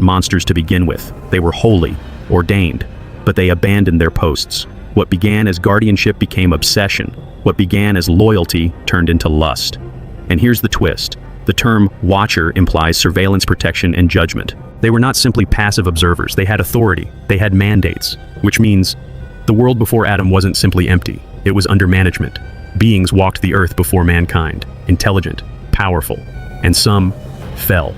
monsters to begin with. They were holy, ordained, but they abandoned their posts. What began as guardianship became obsession. What began as loyalty turned into lust. And here's the twist. The term watcher implies surveillance, protection, and judgment. They were not simply passive observers. They had authority. They had mandates, which means the world before Adam wasn't simply empty. It was under management. Beings walked the earth before mankind, intelligent, powerful, and some fell.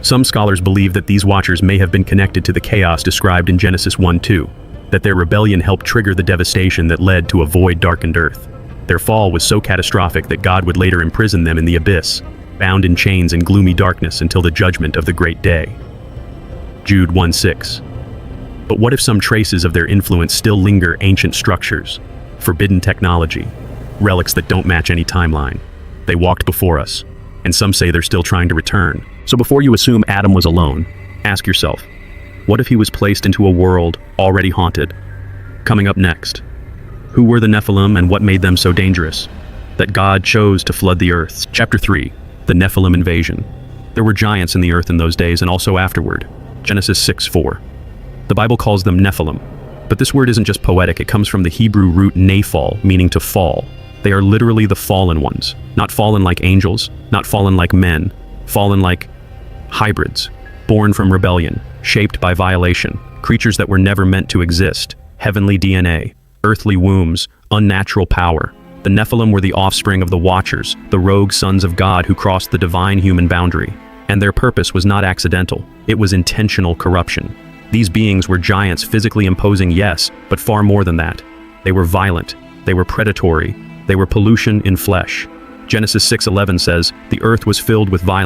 Some scholars believe that these watchers may have been connected to the chaos described in Genesis 1:2, that their rebellion helped trigger the devastation that led to a void-darkened earth. Their fall was so catastrophic that God would later imprison them in the abyss, bound in chains and gloomy darkness until the judgment of the great day. Jude 1:6. But what if some traces of their influence still linger? Ancient structures, forbidden technology, relics that don't match any timeline. They walked before us, and some say they're still trying to return. So before you assume Adam was alone, ask yourself, what if he was placed into a world already haunted? Coming up next, who were the Nephilim and what made them so dangerous that God chose to flood the earth? Chapter 3, the Nephilim invasion. There were giants in the earth in those days and also afterward. Genesis 6:4. The Bible calls them Nephilim, but this word isn't just poetic. It comes from the Hebrew root nephal, meaning to fall. They are literally the fallen ones, not fallen like angels, not fallen like men, fallen like hybrids, born from rebellion, shaped by violation, creatures that were never meant to exist, heavenly DNA, earthly wombs, unnatural power. The Nephilim were the offspring of the Watchers, the rogue sons of God who crossed the divine-human boundary. And their purpose was not accidental, it was intentional corruption. These beings were giants, physically imposing, yes, but far more than that. They were violent, they were predatory, they were pollution in flesh. Genesis 6:11 says, "The earth was filled with violence."